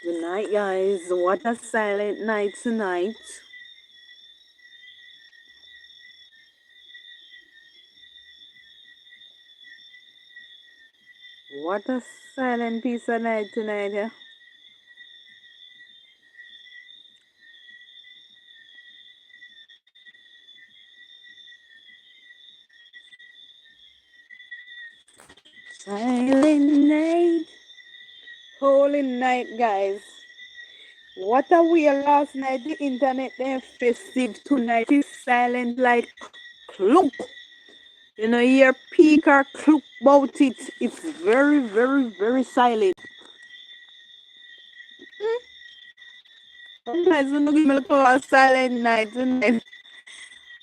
Good night, guys. What a silent night tonight. What a silent piece of night tonight, yeah? Silent night. Holy night, guys. What a weird last night. The internet then festive tonight is silent like clock. You know, hear peak or clock about it. It's very, very, very silent. Sometimes you know, give me a silent night tonight.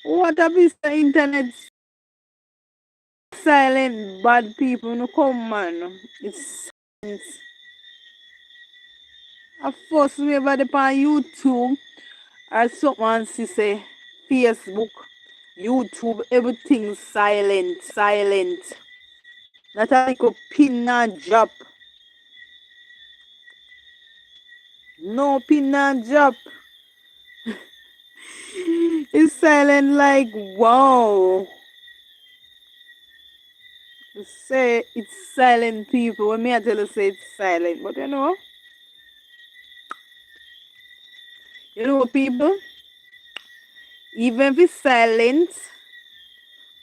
What a piece of internet silent bad people no come man. It's silent. I first me about upon YouTube or someone see say Facebook, YouTube, everything silent, silent. Not a little pin and drop. No pin and drop. It's silent like wow. Say it's silent people. When me I tell you say it's silent, but you know people, even if it's silent,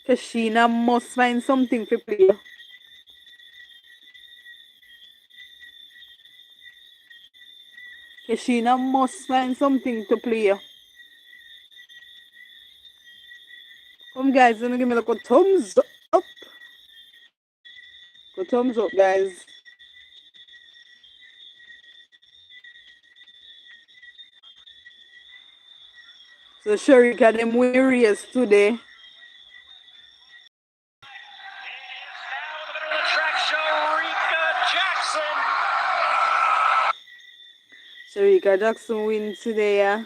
Kashina must find something to play. Kashina must find something to play. Come guys, gonna give me like a thumbs up. Go thumbs up guys. So Sharika them weariest today. Sharika Jackson win today, yeah.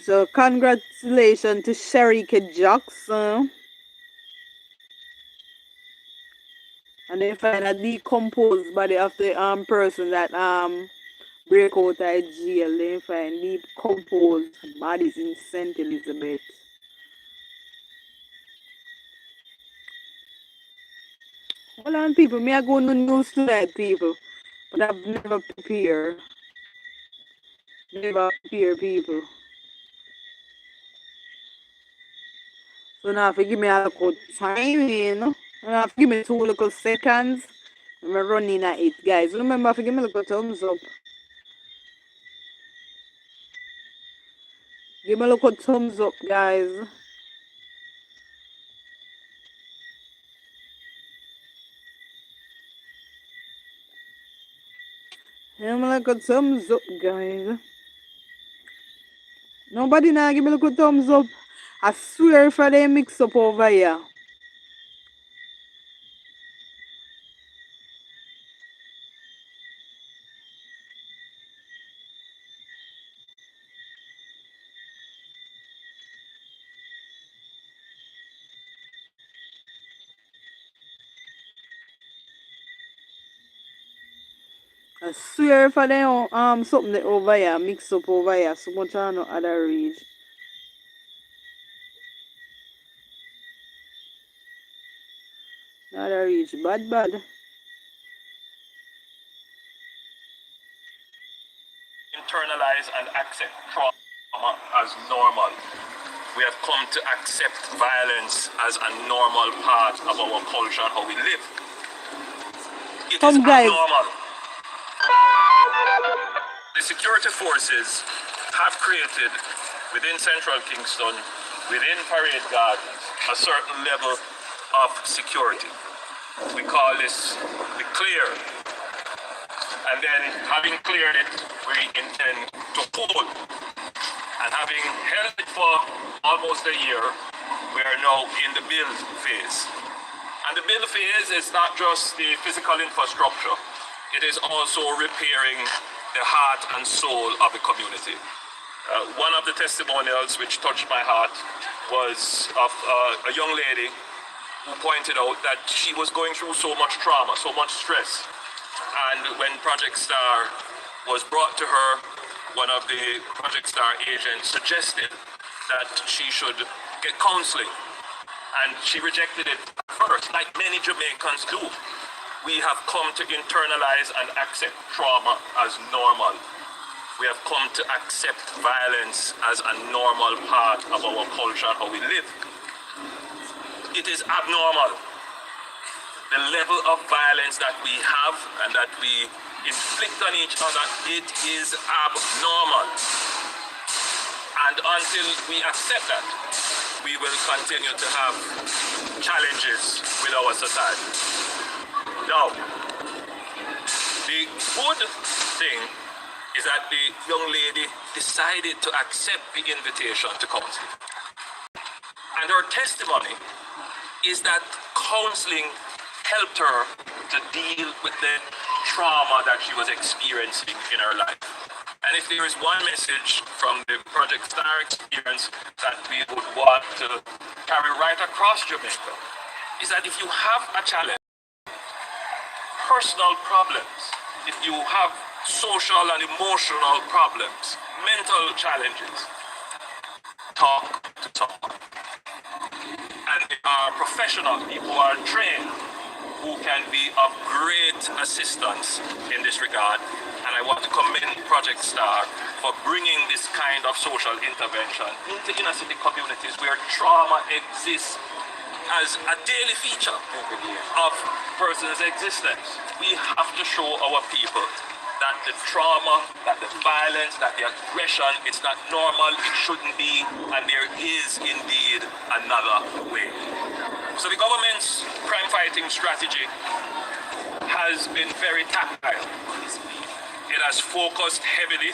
So congratulations to Sharika Jackson. And they find a decomposed body of the person that break out of jail. They find decomposed bodies in St. Elizabeth. Hold on people, me I go no news tonight people. But I've never prepared. Never prepare people. So now if you give me a little time, you know. Now if you give me 2 little seconds, I'm running at it, guys. Remember if you give me a little thumbs up. Give me a little thumbs up, guys. Give me a little thumbs up, guys. Nobody now give me a little thumbs up. I swear if I didn't mix up over here. I swear if I didn't something over here, mix up over here, so much I know other read. Other reach, bad bad. Internalize and accept trauma as normal. We have come to accept violence as a normal part of our culture and how we live. It is abnormal. The security forces have created within Central Kingston, within Parade Gardens, a certain level of security. We call this the clear. And then having cleared it, we intend to hold. And having held it for almost a year, we are now in the build phase. And the build phase is not just the physical infrastructure, it is also repairing the heart and soul of the community. One of the testimonials which touched my heart was of a young lady who pointed out that she was going through so much trauma, so much stress. And when Project Star was brought to her, one of the Project Star agents suggested that she should get counseling. And she rejected it first, like many Jamaicans do. We have come to internalize and accept trauma as normal. We have come to accept violence as a normal part of our culture and how we live. It is abnormal. The level of violence that we have and that we inflict on each other, it is abnormal. And until we accept that, we will continue to have challenges with our society. Now, the good thing is that the young lady decided to accept the invitation to counseling. And her testimony is that counseling helped her to deal with the trauma that she was experiencing in her life. And if there is one message from the Project Star experience that we would want to carry right across Jamaica, is that if you have a challenge, personal problems, if you have social and emotional problems, mental challenges, talk to someone. And there are professional people who are trained who can be of great assistance in this regard. And I want to commend Project Star for bringing this kind of social intervention into inner city communities where trauma exists as a daily feature of person's existence. We have to show our people that the trauma, that the violence, that the aggression, it's not normal, it shouldn't be, and there is indeed another way. So the government's crime-fighting strategy has been very tactile. It has focused heavily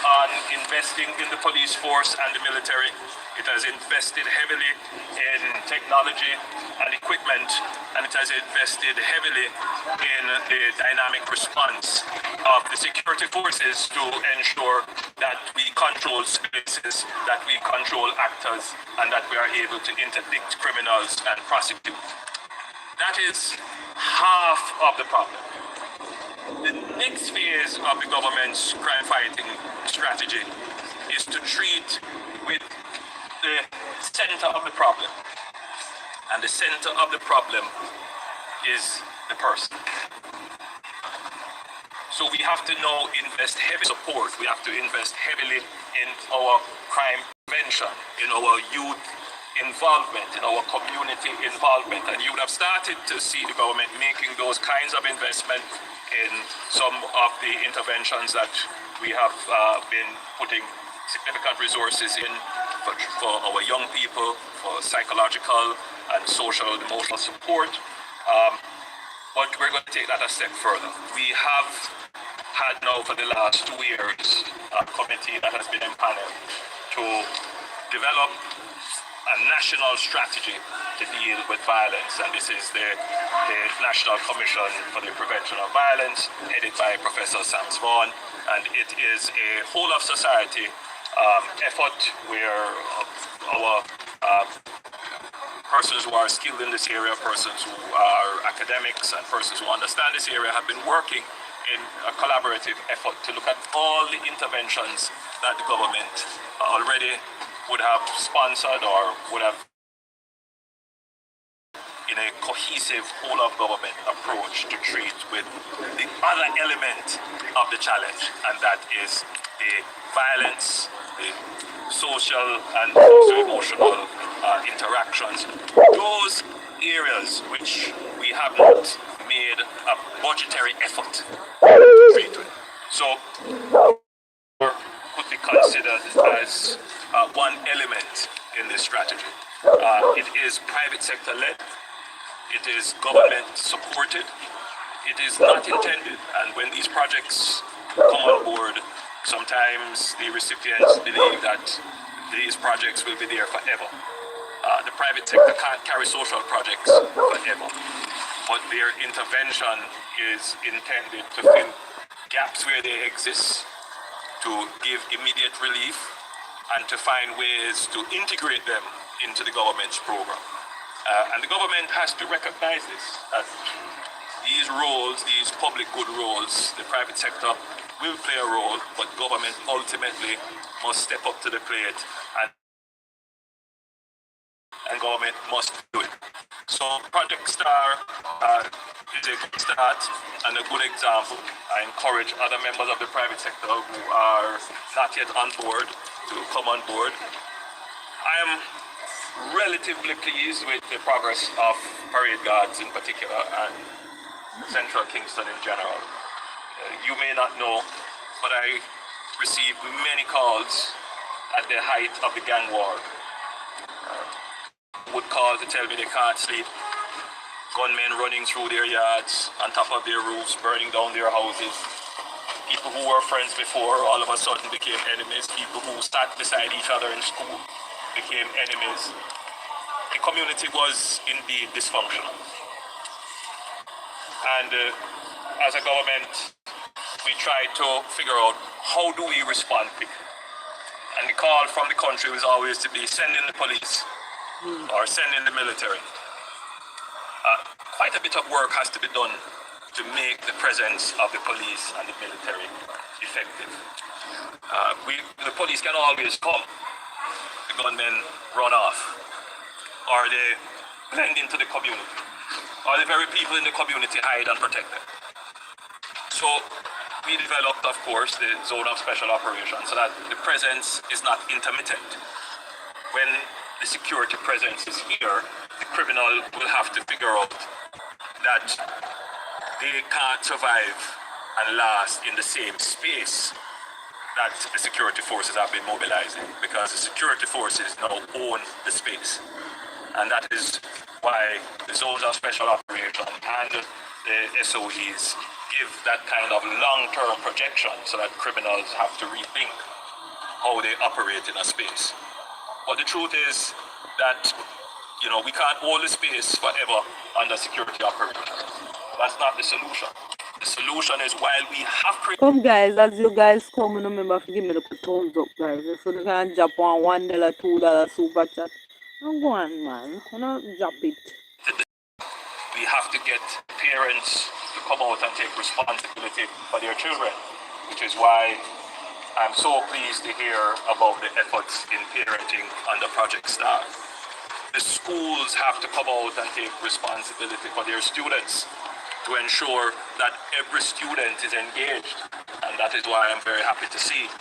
on investing in the police force and the military. It has invested heavily in technology and equipment, and it has invested heavily in the dynamic response of the security forces to ensure that we control spaces, that we control actors, and that we are able to interdict criminals and prosecute. That is half of the problem. The next phase of the government's crime-fighting strategy is to treat with the center of the problem. And the center of the problem is the person. So we have to now invest heavy support. We have to invest heavily in our crime prevention, in our youth involvement, in our community involvement. And you would have started to see the government making those kinds of investment in some of the interventions that we have been putting significant resources in for our young people, for psychological and social and emotional support. But we're going to take that a step further. We have had now for the last 2 years a committee that has been empaneled to develop a national strategy to deal with violence, and this is the National Commission for the Prevention of Violence, headed by Professor Sam Vaughan, and it is a whole of society effort where our persons who are skilled in this area, persons who are academics, and persons who understand this area have been working in a collaborative effort to look at all the interventions that the government already would have sponsored or would have in a cohesive whole of government approach to treat with the other element of the challenge, and that is the violence, the social and socio-emotional interactions, those areas which we have not made a budgetary effort to treat with. So could be considered as one element in this strategy. It is private sector led, it is government supported, it is not intended, and when these projects come on board, sometimes the recipients believe that these projects will be there forever. The private sector can't carry social projects forever, but their intervention is intended to fill gaps where they exist, to give immediate relief, and to find ways to integrate them into the government's program. And the government has to recognize this, that these roles, these public good roles, the private sector will play a role, but government ultimately must step up to the plate, and government must do it. So Project Star is a good start and a good example. I encourage other members of the private sector who are not yet on board to come on board. I am relatively pleased with the progress of Parade Guards in particular and Central Kingston in general. You may not know, but I received many calls at the height of the gang war. Would call to tell me they can't sleep. Gunmen running through their yards, on top of their roofs, burning down their houses. People who were friends before all of a sudden became enemies. People who sat beside each other in school became enemies. The community was indeed dysfunctional. And as a government, we tried to figure out how do we respond quickly. And the call from the country was always to be send in the police or send in the military. Quite a bit of work has to be done to make the presence of the police and the military effective. The police can always come. The gunmen run off, or they blend into the community, or the very people in the community hide and protect them. So we developed, of course, the zone of special operations so that the presence is not intermittent. When the security presence is here, the criminal will have to figure out that they can't survive and last in the same space that the security forces have been mobilizing, because the security forces now own the space. And that is why the zones of special operation and the SOEs give that kind of long-term projection so that criminals have to rethink how they operate in a space. But the truth is that, we can't hold the space forever under security operations. That's not the solution. The solution is while we have created... Come guys, as you guys come, remember to give me the thumbs up guys. So you can drop on $1, $2 super chat. Don't go on man, drop it. We have to get parents to come out and take responsibility for their children, which is why I'm so pleased to hear about the efforts in parenting under Project Star. The schools have to come out and take responsibility for their students to ensure that every student is engaged. And that is why I'm very happy to see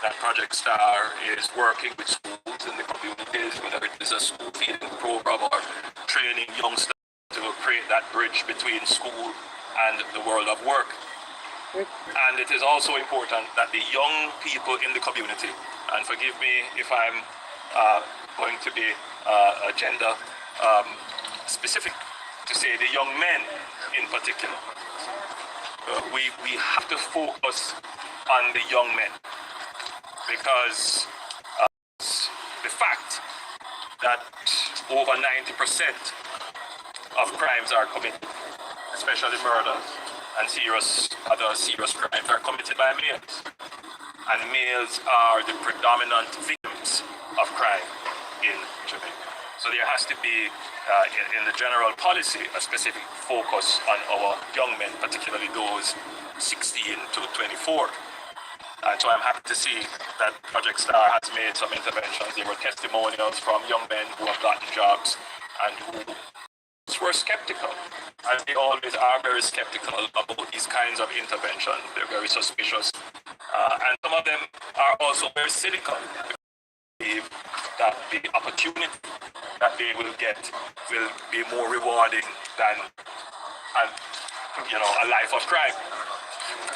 that Project Star is working with schools in the communities, whether it is a school feeding program or training youngsters to create that bridge between school and the world of work. And it is also important that the young people in the community, and forgive me if I'm going to be gender specific, to say the young men in particular, we have to focus on the young men, because the fact that over 90% of crimes are committed, especially murders and other serious crimes, are committed by males. And males are the predominant victims of crime in Jamaica. So there has to be, in the general policy, a specific focus on our young men, particularly those 16 to 24. And so I'm happy to see that Project Star has made some interventions. There were testimonials from young men who have gotten jobs and who were skeptical, as they always are very skeptical about these kinds of interventions. They're very suspicious. And some of them are also very cynical. They believe that the opportunity that they will get will be more rewarding than a life of crime.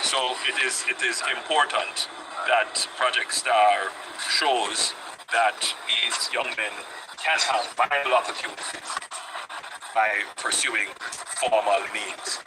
So it is important that Project Star shows that these young men can have viable opportunities by pursuing formal means.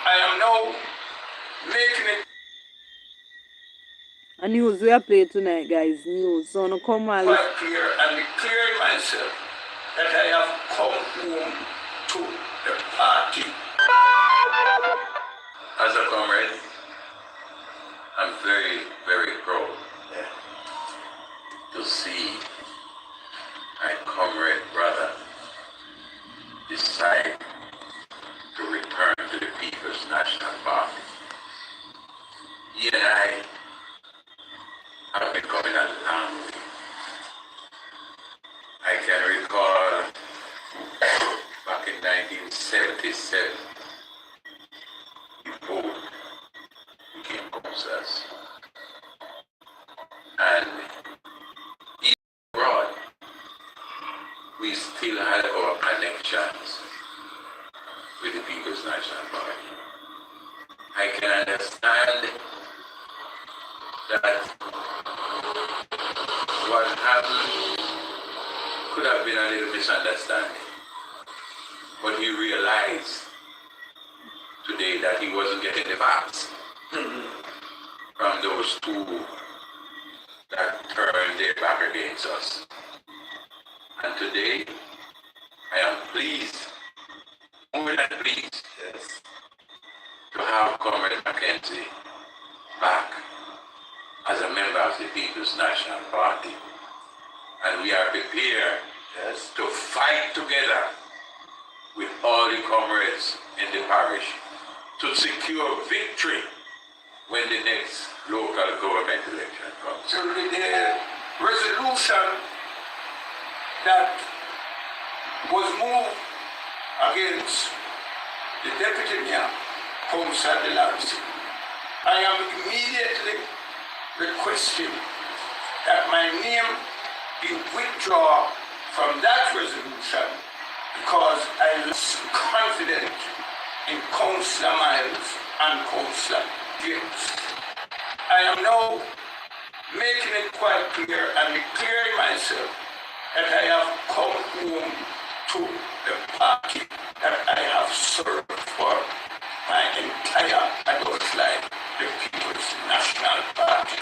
I am now A news we are playing tonight, guys. News. So no come on. Quite clear and declared myself that I have come home to the party. As a comrade, I'm very, very proud to see my comrade brother decide to return to the People's National Party. He and I have been coming a long way. I can recall back in 1977, we both became counselors. And even abroad, we still had our connections with the People's National Party. I can understand that what happened could have been a little misunderstanding. But he realized today that he wasn't getting the facts from those two that turned their back against us. And today, I am pleased, more than pleased, to have Comrade Mackenzie back as a member of the People's National Party. And we are prepared to fight together with all the comrades in the parish to secure victory when the next local government election comes. So the resolution that was moved against the deputy mayor, Councillor Delancey, I am immediately requesting that my name be withdrawn from that resolution because I lost confidence in Councillor Miles and Councillor James. I am now making it quite clear and declaring myself that I have come home to the party that I have served for my entire adult life, the People's National Party.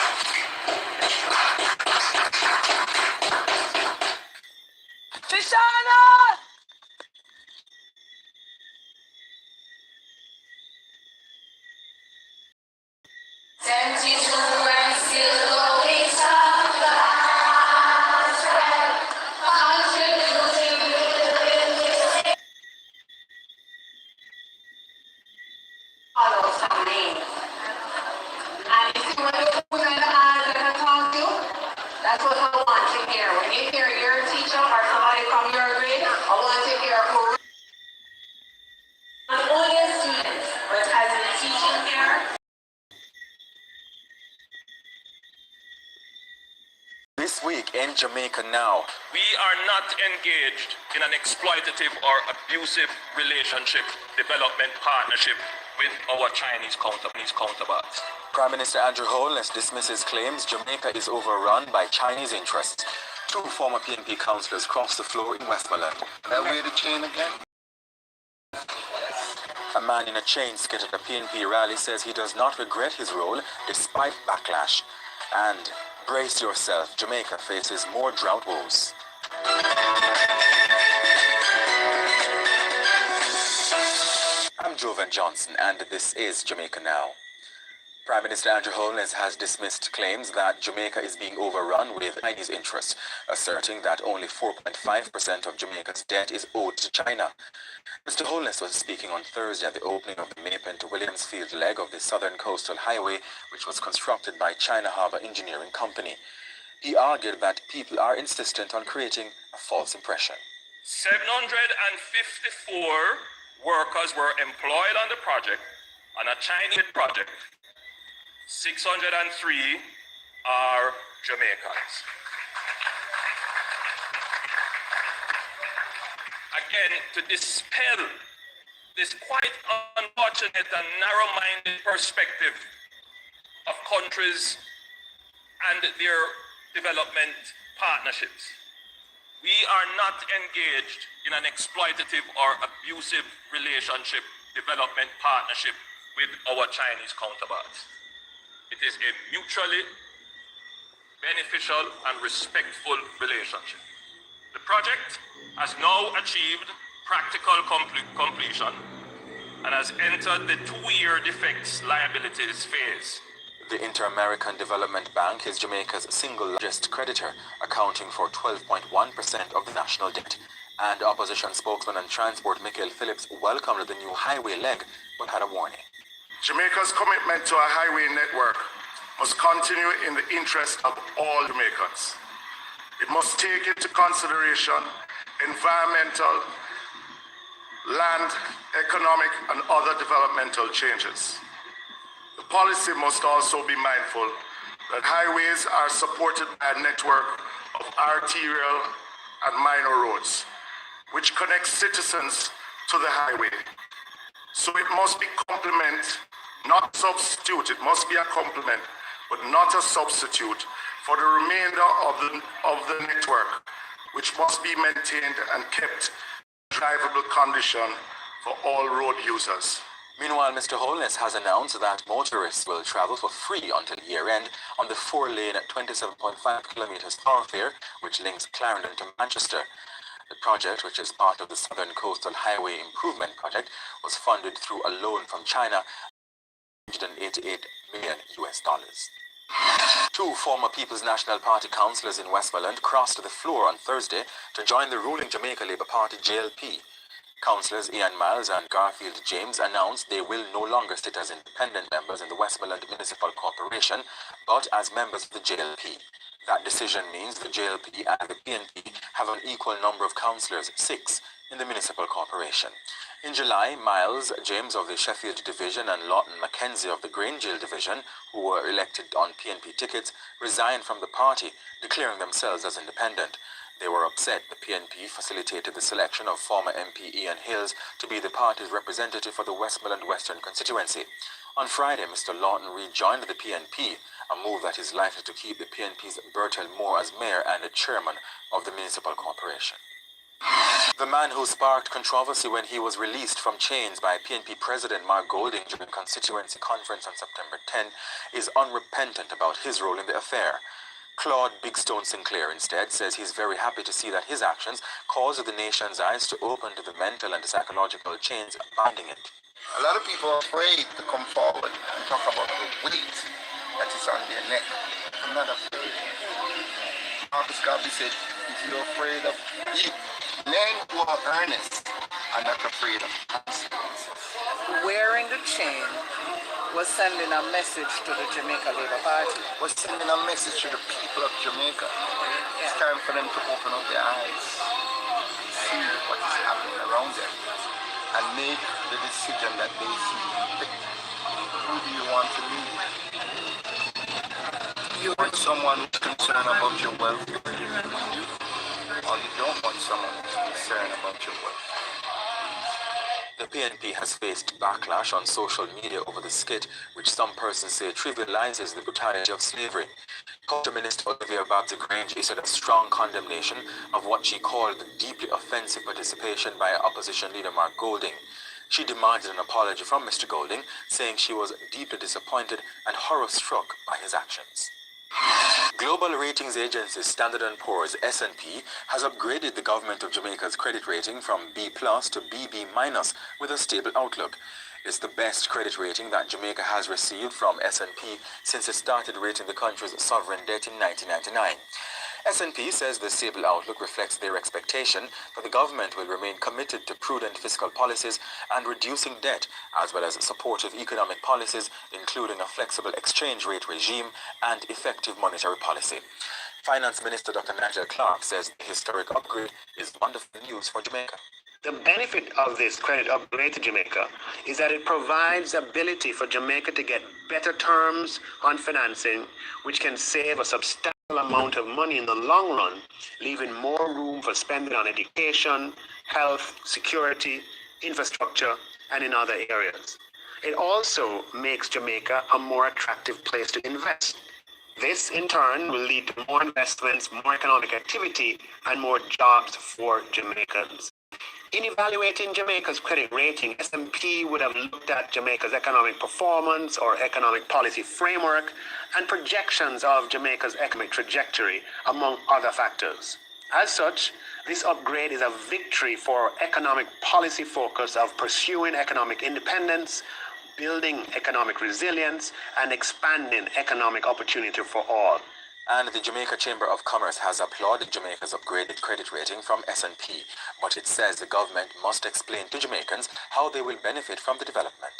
Fishana! And if you want to put that I talk to, that's what I want to hear. When you hear your teacher or somebody from your grade, I want to hear who not only a student, but as a teaching here. This week in Jamaica Now. We are not engaged in an exploitative or abusive relationship, development partnership with our Chinese counterparts. Prime Minister Andrew Holness dismisses claims Jamaica is overrun by Chinese interests. Two former PNP councillors crossed the floor in Westmoreland. That way the chain again? A man in a chain skit at a PNP rally says he does not regret his role despite backlash. And brace yourself, Jamaica faces more drought woes. I'm Jovan Johnson, and this is Jamaica Now. Prime Minister Andrew Holness has dismissed claims that Jamaica is being overrun with Chinese interests, asserting that only 4.5% of Jamaica's debt is owed to China. Mr. Holness was speaking on Thursday at the opening of the Maypen to Williamsfield leg of the Southern Coastal Highway, which was constructed by China Harbour Engineering Company. He argued that people are insistent on creating a false impression. 754 workers were employed on the project, on a Chinese project. 603 are Jamaicans. Again, to dispel this quite unfortunate and narrow-minded perspective of countries and their development partnerships. We are not engaged in an exploitative or abusive relationship, development partnership with our Chinese counterparts. It is a mutually beneficial and respectful relationship. The project has now achieved practical completion and has entered the 2-year defects liabilities phase. The Inter-American Development Bank is Jamaica's single largest creditor, accounting for 12.1% of the national debt. And opposition spokesman on transport Michael Phillips welcomed the new highway leg, but had a warning. Jamaica's commitment to a highway network must continue in the interest of all Jamaicans. It must take into consideration environmental, land, economic, and other developmental changes. The policy must also be mindful that highways are supported by a network of arterial and minor roads, which connects citizens to the highway. So it must be complement, not substitute. It must be a complement, but not a substitute for the remainder of the network, which must be maintained and kept in drivable condition for all road users. Meanwhile, Mr. Holness has announced that motorists will travel for free until year-end on the 4-lane 27.5 kilometers thoroughfare, which links Clarendon to Manchester. The project, which is part of the Southern Coastal Highway Improvement Project, was funded through a loan from China, $188 million. Two former People's National Party councillors in Westmoreland crossed the floor on Thursday to join the ruling Jamaica Labour Party JLP. Councillors Ian Miles and Garfield James announced they will no longer sit as independent members in the Westmoreland Municipal Corporation, but as members of the JLP. That decision means the JLP and the PNP have an equal number of councillors, 6, in the municipal corporation. In July, Miles James of the Sheffield Division and Lawton Mackenzie of the Grangeale Division, who were elected on PNP tickets, resigned from the party, declaring themselves as independent. They were upset the PNP facilitated the selection of former MP Ian Hills to be the party's representative for the Westmoreland Western constituency. On Friday, Mr. Lawton rejoined the PNP, a move that is likely to keep the PNP's Bertel Moore as mayor and the chairman of the municipal corporation. The man who sparked controversy when he was released from chains by PNP President Mark Golding during a constituency conference on September 10 is unrepentant about his role in the affair. Claude Bigstone Sinclair instead says he's very happy to see that his actions caused the nation's eyes to open to the mental and psychological chains binding it. A lot of people are afraid to come forward and talk about the weight that is on their neck. I'm not afraid. Marcus Garvey said, if you're afraid of evil, men who are earnest are not afraid of consequences. Wearing the chain was sending a message to the Jamaica Labour Party. Was sending a message to the people of Jamaica. It's time for them to open up their eyes, see what is happening around them, and make the decision that they see fit. Who do you want to lead? You want someone who's concerned about your welfare, or you don't want someone who's concerned about your welfare. The PNP has faced backlash on social media over the skit, which some persons say trivializes the brutality of slavery. Culture Minister Olivia Babs-Grange issued a strong condemnation of what she called deeply offensive participation by opposition leader Mark Golding. She demanded an apology from Mr. Golding, saying she was deeply disappointed and horror-struck by his actions. Global ratings agency Standard & Poor's S&P has upgraded the government of Jamaica's credit rating from B+ to BB- with a stable outlook. It's the best credit rating that Jamaica has received from S&P since it started rating the country's sovereign debt in 1999. S&P says the stable outlook reflects their expectation that the government will remain committed to prudent fiscal policies and reducing debt, as well as supportive economic policies, including a flexible exchange rate regime and effective monetary policy. Finance Minister Dr. Nigel Clark says the historic upgrade is wonderful news for Jamaica. The benefit of this credit upgrade to Jamaica is that it provides ability for Jamaica to get better terms on financing, which can save a substantial amount of money in the long run, leaving more room for spending on education, health, security, infrastructure, and in other areas. It also makes Jamaica a more attractive place to invest. This, in turn, will lead to more investments, more economic activity, and more jobs for Jamaicans. In evaluating Jamaica's credit rating, S&P would have looked at Jamaica's economic performance or economic policy framework and projections of Jamaica's economic trajectory, among other factors. As such, this upgrade is a victory for economic policy focus of pursuing economic independence, building economic resilience, and expanding economic opportunity for all. And the Jamaica Chamber of Commerce has applauded Jamaica's upgraded credit rating from S&P, but it says the government must explain to Jamaicans how they will benefit from the development.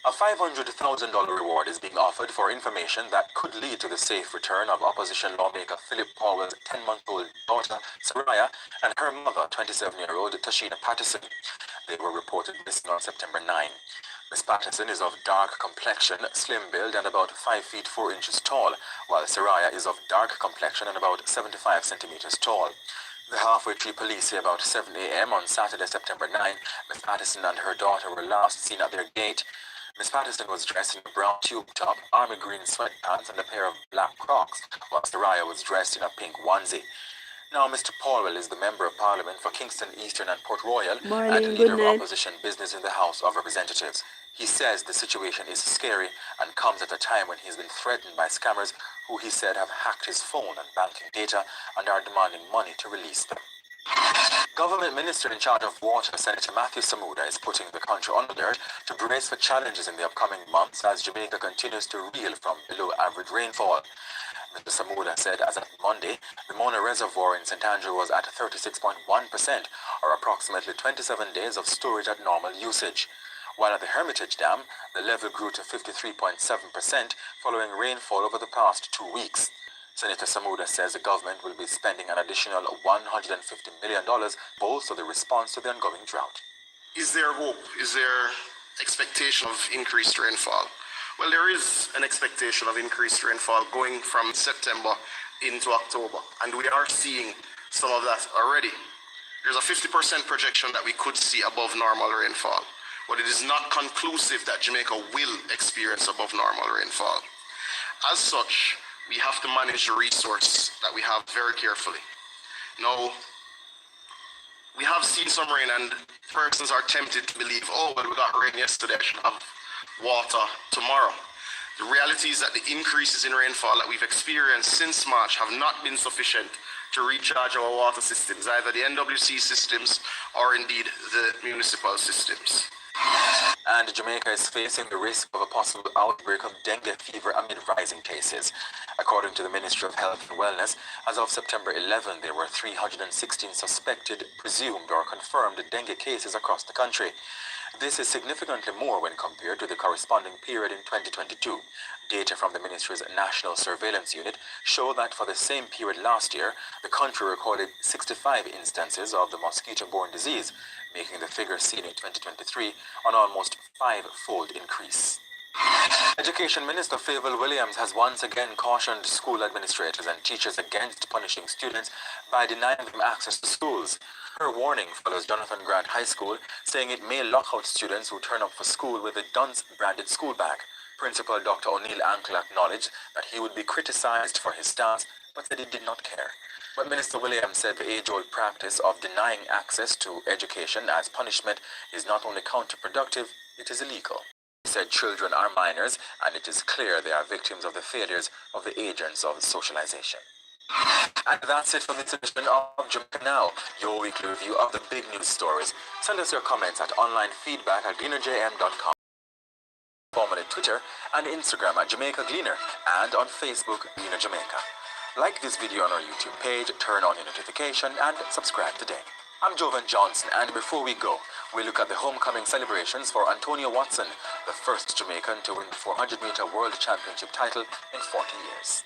A $500,000 reward is being offered for information that could lead to the safe return of opposition lawmaker Philip Powell's 10-month-old daughter, Saraya, and her mother, 27-year-old Tashina Patterson. They were reported missing on September 9. Miss Patterson is of dark complexion, slim build, and about 5 feet 4 inches tall, while Saraya is of dark complexion and about 75 centimeters tall. The Halfway Tree police say about 7 a.m. on Saturday, September 9, Miss Patterson and her daughter were last seen at their gate. Miss Patterson was dressed in a brown tube top, army green sweatpants, and a pair of black Crocs, while Saraya was dressed in a pink onesie. Now, Mr. Paulwell is the Member of Parliament for Kingston Eastern and Port Royal and leader of opposition business in the House of Representatives. He says the situation is scary and comes at a time when he's been threatened by scammers who he said have hacked his phone and banking data and are demanding money to release them. Government Minister in charge of water, Senator Matthew Samuda, is putting the country on alert to brace for challenges in the upcoming months as Jamaica continues to reel from below average rainfall. Mr. Samuda said as of Monday, the Mona Reservoir in St. Andrew was at 36.1%, or approximately 27 days of storage at normal usage. While at the Hermitage Dam, the level grew to 53.7% following rainfall over the past 2 weeks. Senator Samuda says the government will be spending an additional $150 million to bolster the response to the ongoing drought. Is there hope? Is there expectation of increased rainfall? Well, there is an expectation of increased rainfall going from September into October, and we are seeing some of that already. There's a 50% projection that we could see above normal rainfall, but it is not conclusive that Jamaica will experience above normal rainfall. As such, we have to manage the resource that we have very carefully. Now, we have seen some rain and persons are tempted to believe, oh, well, we got rain yesterday, I should have water tomorrow. The reality is that the increases in rainfall that we've experienced since March have not been sufficient to recharge our water systems, either the NWC systems or indeed the municipal systems. And Jamaica is facing the risk of a possible outbreak of dengue fever amid rising cases. According to the Ministry of Health and Wellness, as of September 11, there were 316 suspected, presumed or confirmed dengue cases across the country. This is significantly more when compared to the corresponding period in 2022. Data from the ministry's National Surveillance Unit show that for the same period last year, the country recorded 65 instances of the mosquito-borne disease, making the figure seen in 2023 an almost 5-fold increase. Education Minister Favour Williams has once again cautioned school administrators and teachers against punishing students by denying them access to schools. Her warning follows Jonathan Grant High School, saying it may lock out students who turn up for school with a Dunce branded school bag. Principal Dr. O'Neill Ankle acknowledged that he would be criticized for his stance, but said he did not care. But Minister Williams said the age-old practice of denying access to education as punishment is not only counterproductive, it is illegal. He said children are minors, and it is clear they are victims of the failures of the agents of socialization. And that's it for this edition of Jamaica Now, your weekly review of the big news stories. Send us your comments at onlinefeedback@gleanerjm.com. Follow on Twitter and Instagram at Jamaica Gleaner, and on Facebook, Gleaner Jamaica. Like this video on our YouTube page, turn on your notification, and subscribe today. I'm Jovan Johnson, and before we go, we look at the homecoming celebrations for Antonio Watson, the first Jamaican to win the 400-meter World Championship title in 40 years.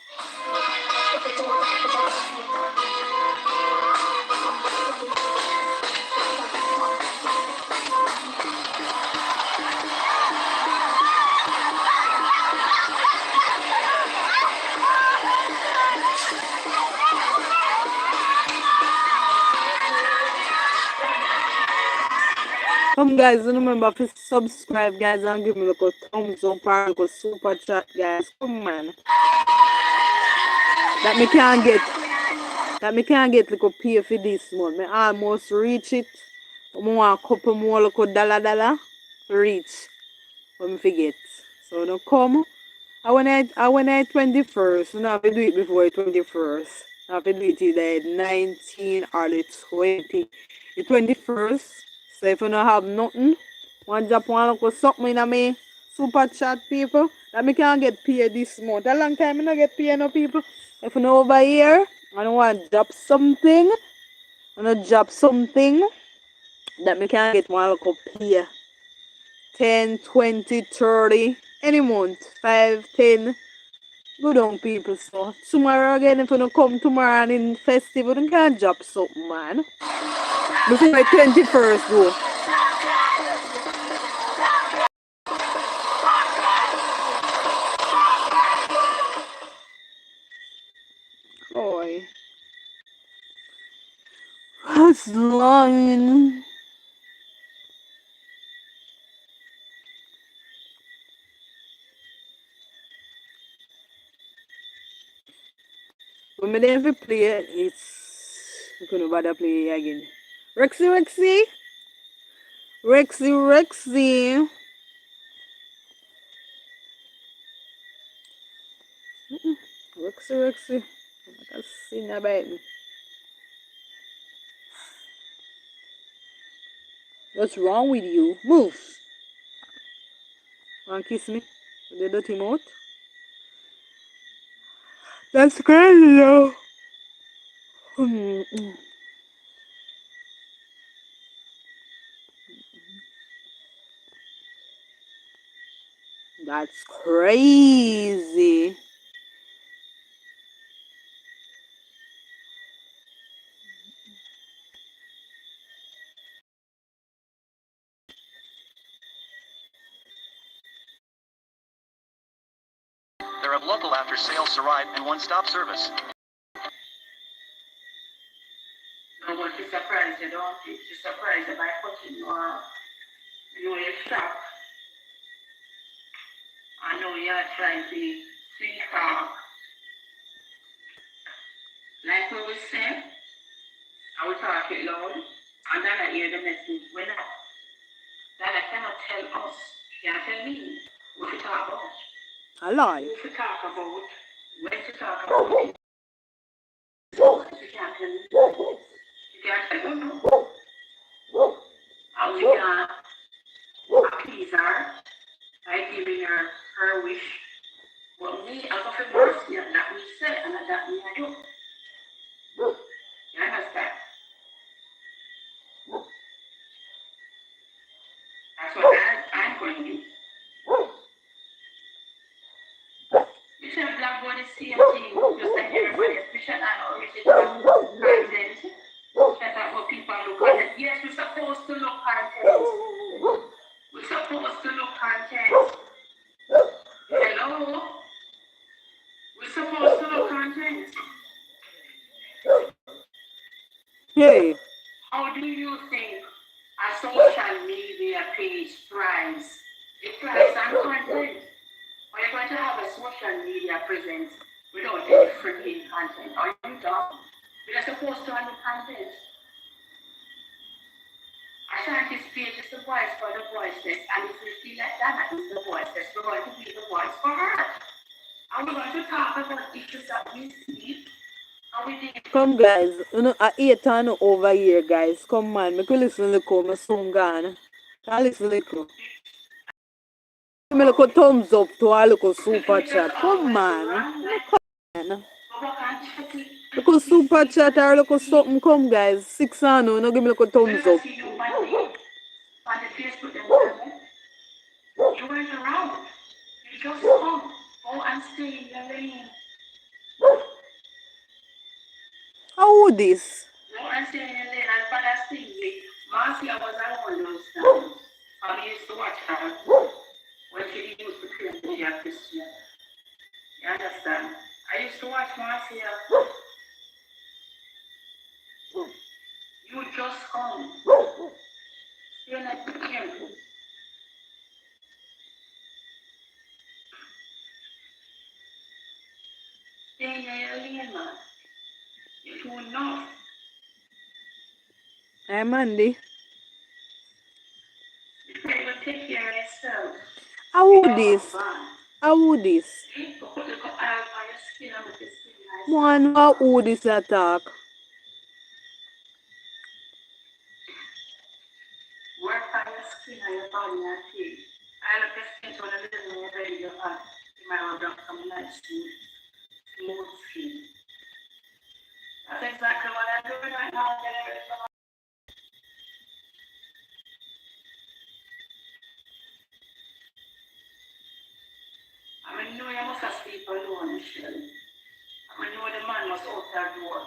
Guys, remember to subscribe, guys, and give me a thumbs up or a super chat, guys. Come on. That me can't get like a pay for this month. Me almost reach it. I want a couple more little dollar reach when I forget. So now come. I when I 21st, you know, I have to do it before the 21st. I have to do it either the 19 or the 20. The 21st. So if you don't have nothing, one drop one little something in me super chat people that me can get paid this month. A long time I not get paid no people. If you know over here and want to drop something, drop something that me can get one little pay. 10, 20, 30, any month, 5, 10. Good on people, so tomorrow again, if you don't come tomorrow and in festival, you can drop something, man. Before the 21st, though. Boy. That's lying. When I never play it, I'm gonna bother play it again. Rexy. Rexy. Rexy. I can sing about me. What's wrong with you? Move. Want to kiss me? With the dirty mouth? That's crazy though. That's crazy. They're a local after-sales ride and one-stop service. I'm going to surprise you, don't you? To surprise you by putting your shop. I know you're trying to think like we will say, I will talk it loud, and then I hear the message when that I cannot tell us. You can't tell me what to talk about. I lie. Who to talk about, when to talk about it. You can't tell me. You can't tell me. How you can appease her by giving her wish. But me, I got to mercy, and that we say, and that we I do. You understand? That's what I'm going to do. You should have black body same thing, just like everybody, especially now, original content. That's how people look at it. Yes, we're supposed to look content. We're supposed to look content. Hello? We're supposed to look content. Hey. How do you think a social media page thrives? It thrives on content. Or you're going to have a social media presence without any freaking content. Are you dumb? We're supposed to have content. Ashanti's page is the voice for the voiceless, and if we feel like Dana is the voiceless, we're going to be the voice for her. And we're going to talk about issues that we see. Come guys, you know, I 8 over here, guys. Come on, make you listen to my song gone. Can listen to you. Give me a thumbs up to a little super chat. Come on. Look a super chat or look something. Come guys. 6 on no give me a thumbs up. You went around. You just come. Go and stay in your lane. How would this? Go and stay in your lane. And for that thing, Marcia was around those times. I used to watch her when she used to claim to be a Christian. You understand? I used to watch Marcia. You just come. You're not careful. Stay in your lane, man. You're too enough. Hey, Mandy. yourself. How would Your this? husband. How would this? Go put little oil on your skin and make your skin nice. Man, how would this attack? Work on your skin and your body and face. I look your skin to the little more ready your hand. You might want to come nice smooth skin. That's exactly what I'm doing right now. I mean, know you must have sleep alone, Michelle. I mean, know the man must out that door.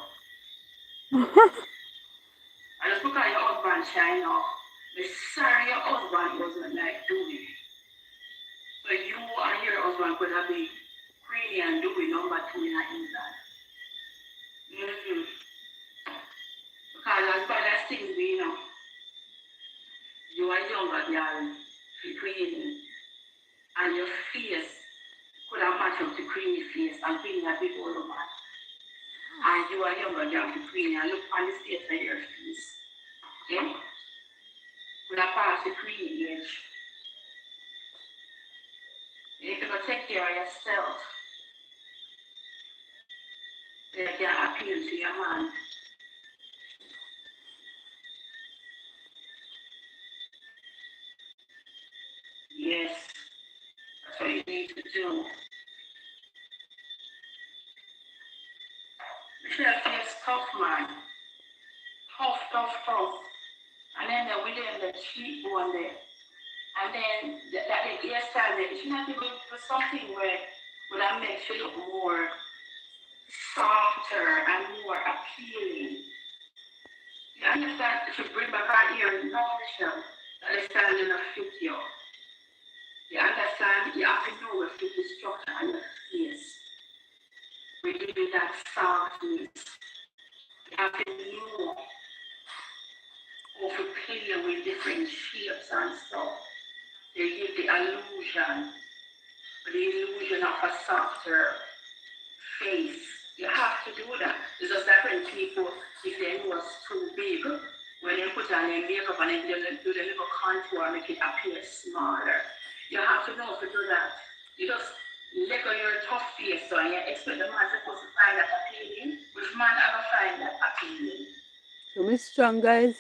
I just because your husband shine off. But sorry, your husband wasn't like doing. So you and your husband could have been Queenie and Dewey number 2 in England. Because as bad as things be, you are younger girl for Queenie. And your face could have matched up to Queenie's face and Queenie a bit older man. And you are younger girl for Queenie and look on the state of your face. Yeah? Could have passed the Queenie age. You need to go take care of yourself. So you can appeal to your man. Yes, that's what you need to do. Michelle feels tough, man. Tough. And then the William, the cheekbone there. And then that the hairstyle there. She not even for something where that makes you look more softer and more appealing. You understand? If you bring back her earring, no, Michelle, that is standing a fit you. You understand? You have to know what fit the structure on your face. We give you that softness. You have to know how to play with different shapes and stuff. They give the illusion of a softer face. You have to do that. It's just like when people, if their nose too big, when they put on their makeup and then they do the little contour and make it appear smaller. You have to know how to do that. You just let go your tough face so and you expect the man supposed to find that appealing. Which man ever find that appealing? So me strong, guys.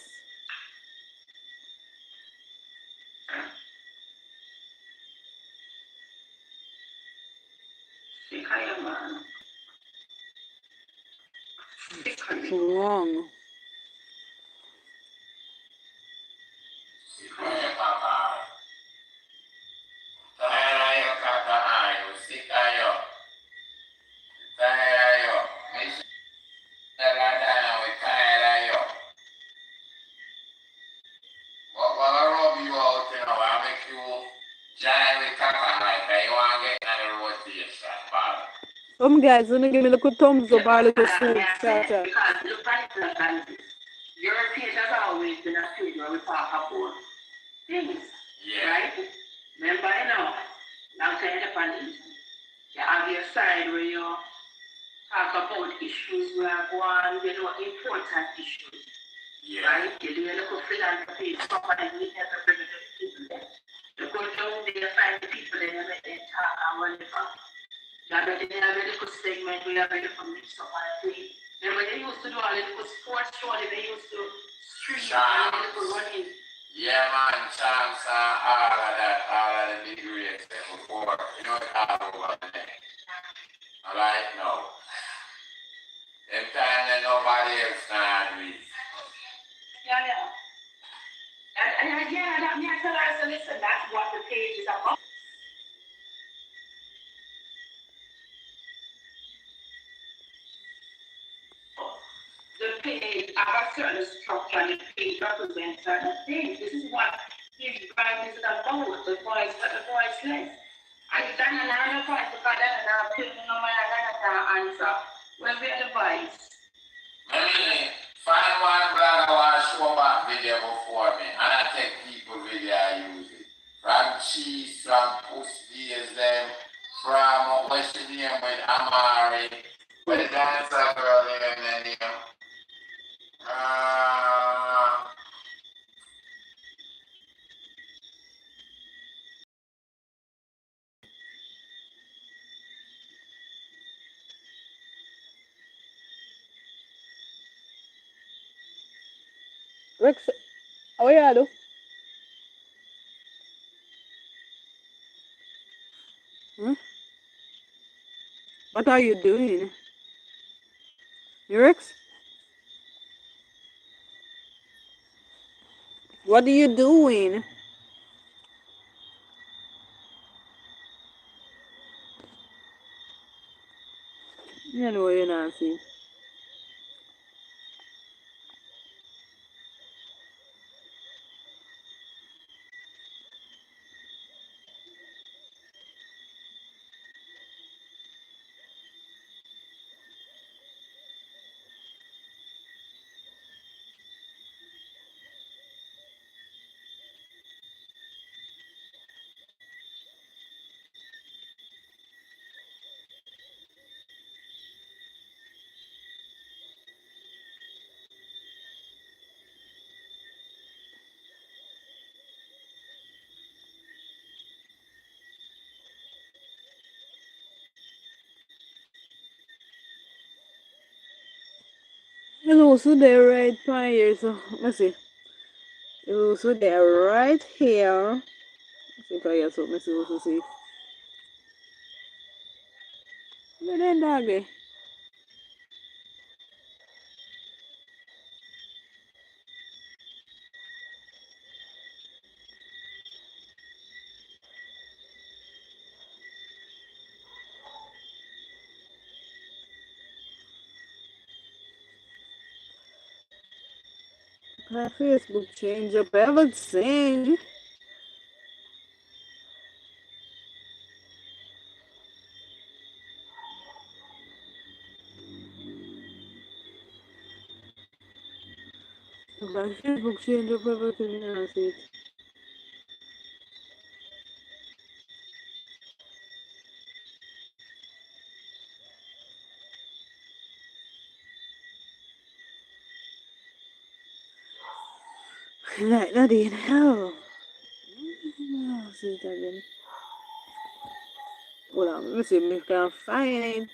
Sick of your man. Sick of it. Wrong. Some guys wanna give me a little thumbs up or a little food starter. Because look at it like this. Your page has always been a page where we talk about things. Yeah. Right? Remember, now kind of on you have your side where you talk about issues where go on, important issues. Yeah. Right? You do a little philanthropy, somebody need help to bring it to the people there. You go down there, you find the people there, you make them talk and when they talk. You have a little segment where you have a little mix up and play. Remember, they used to do a little sports show, they used to stream and a little running. Yeah, man, chance all of the big race before, it's all over there. Right now. Them time that nobody else can read. Yeah. And again, that means tell her, so listen, that's what the page is about. The page have a certain structure, and the page represents certain things. This is what his brand is about, the voice less. And it's done another voice, because then another people no matter another answer. When we are the voice. Find one brother who show back video before me, and I take people video I use it. From Cheese, from Pussy, them, from what's the name with Amari, with the dancer girl in the name. Rex, how you do? Hmm? What are you doing? Rex? What are you doing? You know you're not see. It's also there right by here, so let's see. It's also there right here. Let's see if I get something to also see. Where then doggy? My Facebook change up everything. My Facebook change up everything and I see it. Like Nadine, oh. See it again. Hold on, let me see if I can find it.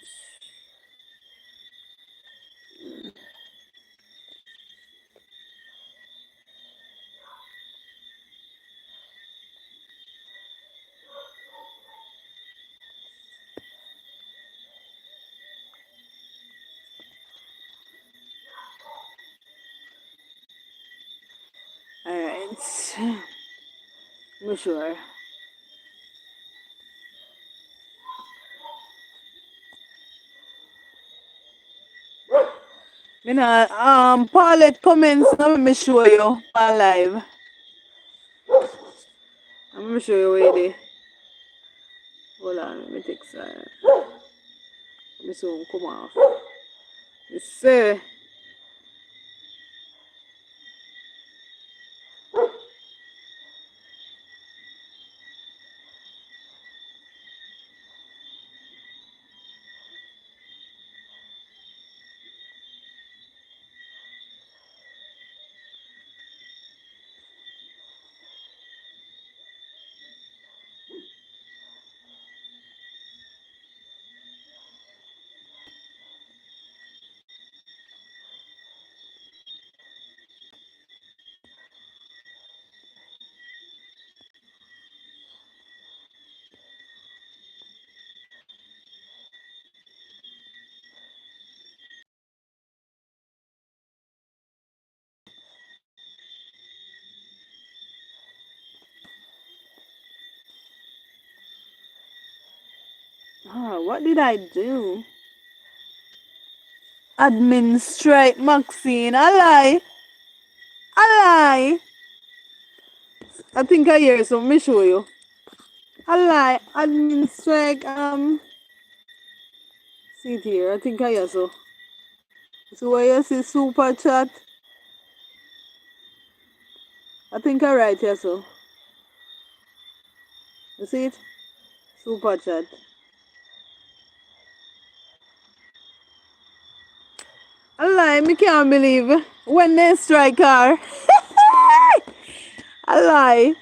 Alright. I'm sure. You know, Paulette comments, let me show you on live. I'm gonna show you where it is. Hold on, let me take side. Let me see him come off. You see? What did I do? Admin strike Maxine. I lie. I lie. I think I hear something. Let me show you. I lie. Admin strike. See it here. I think I hear so. So where you see super chat? I think I write here so. You see it? Super chat. I lie. Me can't believe when they strike her. I lie.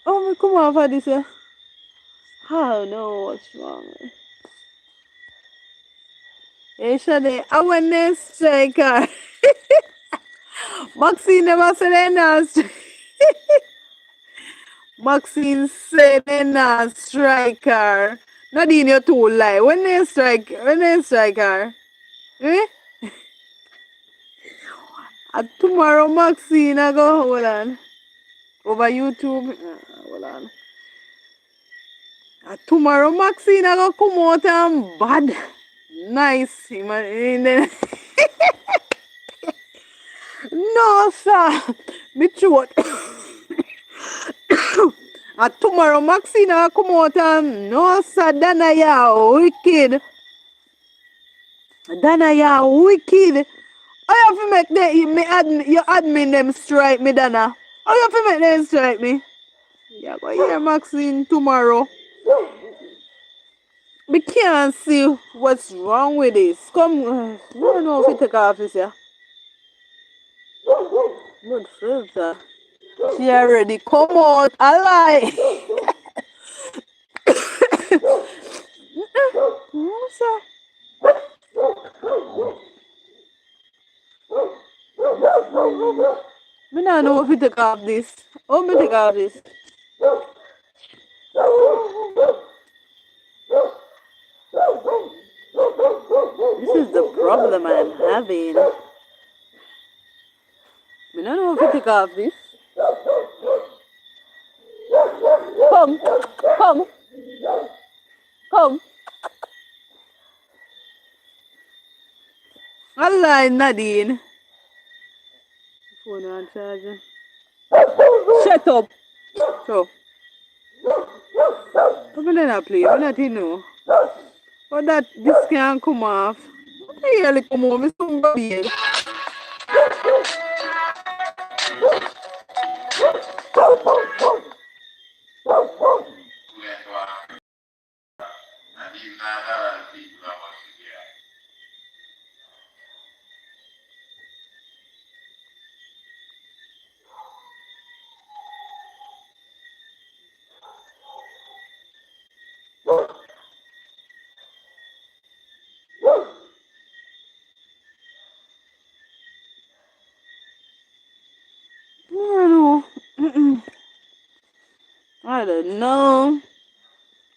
Oh, me come off of this. Oh no, what's wrong? Hey, Shade, I when they strike her. Maxine never said they not Maxine said they not strike her. Nadine, you too lie. When they strike her? Eh? Tomorrow Maxine I go hold on. Over YouTube. Hold on. Tomorrow Maxine I go come out and bad. Nice. No, sir. Me throat. Tomorrow Maxine I come out and no, sir. Dana, you wicked. Dana, you wicked. I have to make your admin them strike me, Dana. I have to make them strike me. Yeah, go hear Maxine tomorrow. We can't see what's wrong with this. Come, I don't know if you take off this, yeah. Good filter. She already come out alive. No, sir. I don't know if you take off this. Oh, me take off this. This is the problem I'm having. I don't know if you take off this. Come. Allah, Nadine. Phone on charger. Shut up. So. I'm not play. I'm not know. But that this can't come off. I really come home. It's some baby. I don't know.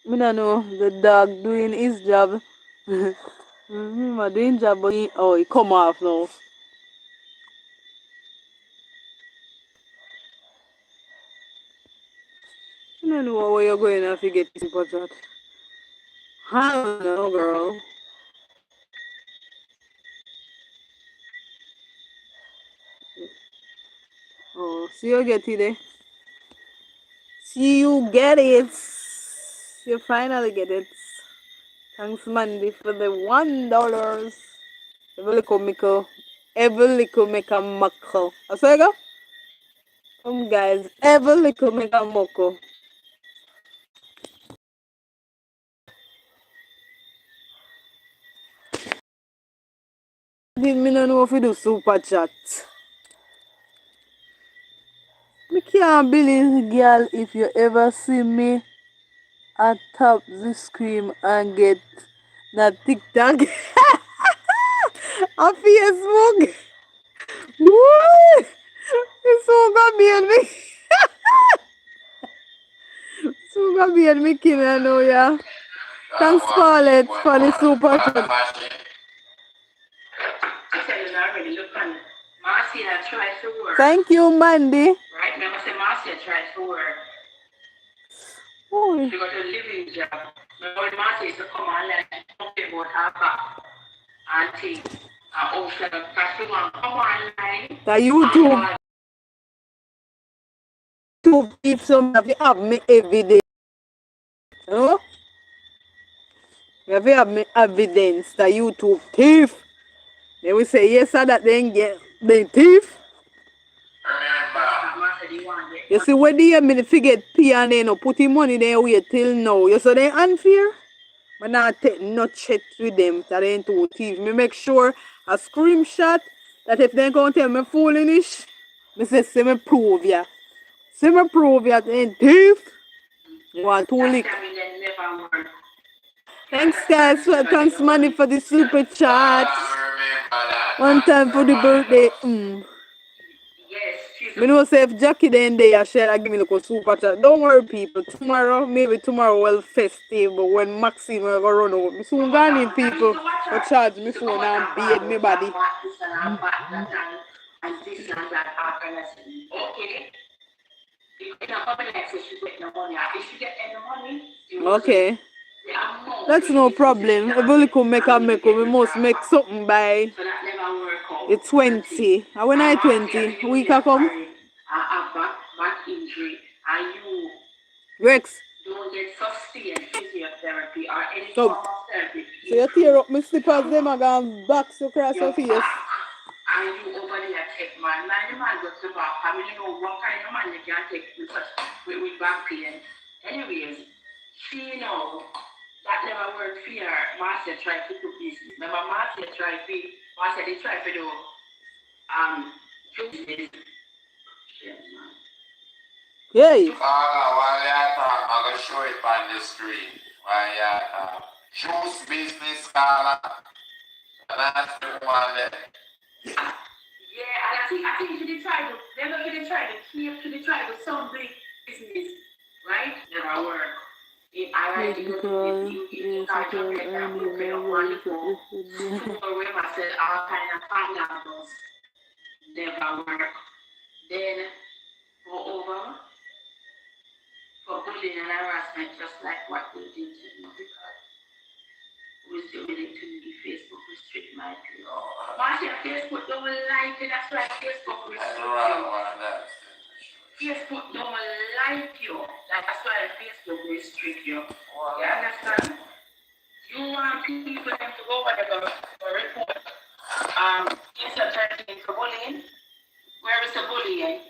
I don't know. The dog doing his job. I'm doing job, but he come off now. I don't know where you're going if you get super chat. I don't know, girl. Oh, see you get it there. See you get it. You finally get it. Thanks, Mandy, for the $1. Every little make a muckle. I say go? Come guys, every little make a muckle. Me don't know if we do super chat. Me can't believe, girl, if you ever see me I tap the screen and get that TikTok on Facebook. What? It's so gonna be on me. So gonna be on me, kid, I know, yeah. Thanks, Paulette, for the super chat. Thank you, Mandy. Right now, I say Marcia tries to work. Oh. She got a living job. But Marcia used to come and like talk about her back. Auntie, Ocean, Castle, come online. The YouTube. If somebody have me evidence. Oh? You have me evidence the YouTube thief. They will say yes sir that they get the thief. You see when they me forget P and they no put him money there wait till now. You say they unfair? But not take no chat with them that they ain't too thief. Me make sure a screenshot that if they gonna tell me foolish, me say see me prove ya. See me prove ya they ain't thief. You want to lick. Thanks guys, thanks money for the super chat. One time for the birthday. Me know say if Jackie then there, she'll give me like a super chat. Don't worry, people. Tomorrow, maybe tomorrow will festive, but when Maxine will go run out, me soon gonna need people to charge me phone and bathe me body. Okay. That's no problem. If we could make a make, we must make something by the 20. And when I 20, we can come. Back injury, and you Rex. don't get sustained physiotherapy or any So, form of therapy. So you tear up my slippers, them are going box across your face. And you over there take man. Now the man goes to back. I mean, you know what kind of man you can take with back pain. Anyways, she know that never worked for her. Marcia tried to do business. Remember, Marcia tried to do business. Yay! While you talk, I'm going to show it on the screen. While you talk. Juice business, Carla. And that's the one there. Yeah, and I think she did try to, they're not going to try to keep to the try to some big business, right? Never work. If I like to go to you can't get that moving up wonderful. So we must say all kind of financials never work. Then moreover, for bullying and harassment, just like what we did to you, because we still willing to leave Facebook restrict my view. Marcia, Facebook don't like you, that's why Facebook restrict you. Facebook don't like you, that's why Facebook restrict you. You understand? You want people to go whatever report insert for bullying. Where is the bullying?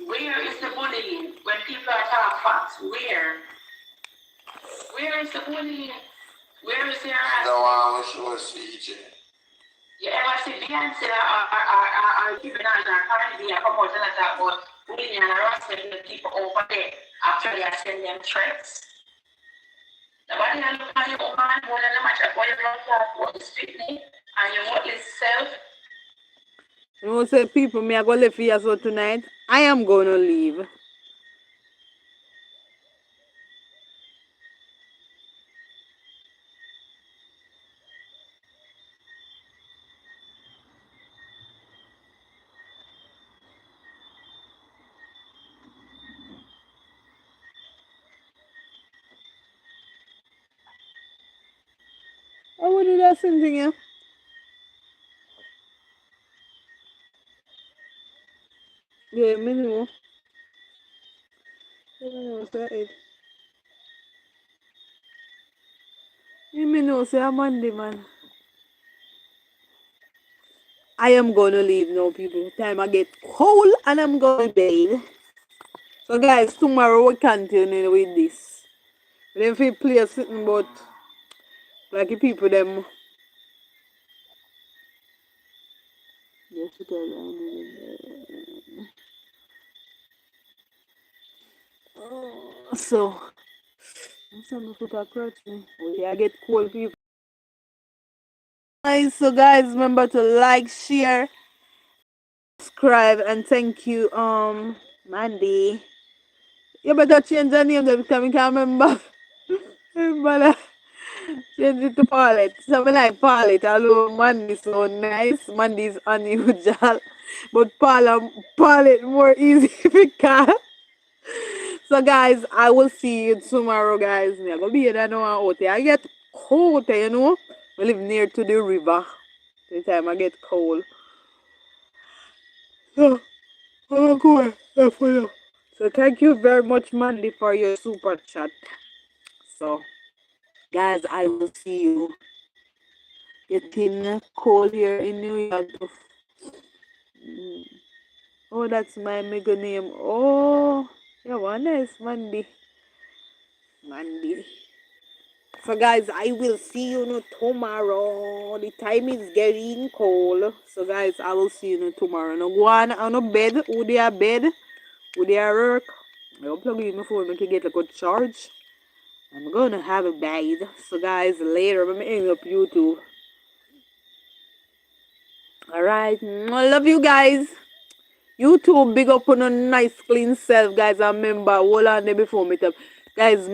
Where is the bullying? When people are talking facts, where? Where is the bullying? Where is the harassment? The one which was CJ. You ever see Beyonce or Nicki Minaj or Cardi B come out and talk about bullying and harassment with people over there after they send them threats? Nobody look at you, man, more than the matter for your blood clot, what is fitness and your worthless self. You know, say people, me I go live here so tonight. I am gonna leave. I want to do that same thing, yeah. Yeah, me know. Me know, say I'm Monday, man. I am gonna leave now, people. Time I get cold and I'm going to bed. So, guys, tomorrow we continue with this. Then if we play something about like the people them. So, I'm put across me. I get cold, people. Nice. So, guys, remember to like, share, subscribe, and thank you, Mandy. You better change the name every time you can't remember. But change it to Paulette. Something like Paulette. Although Mandy is so nice. Mandy is unusual. But Paulette more easy to call. So guys, I will see you tomorrow, guys. I'm gonna be here now out there. I get cold, you know. I live near to the river. The time I get cold. So I'm going for you. So thank you very much, Mandy, for your super chat. So guys, I will see you. Getting cold here in New York. Oh, that's my mega name. Oh, yeah, one nice Mandy. So guys, I will see you tomorrow. The time is getting cold. So guys, I will see you tomorrow. Now go on bed. Who they are bed? Who they are work? I'll plug in my phone. I can get a good charge. I'm gonna have a bed. So guys, later I'm ending up YouTube. Alright. I love you guys. You two big up on a nice clean self, guys. I remember hold on there before me. Guys.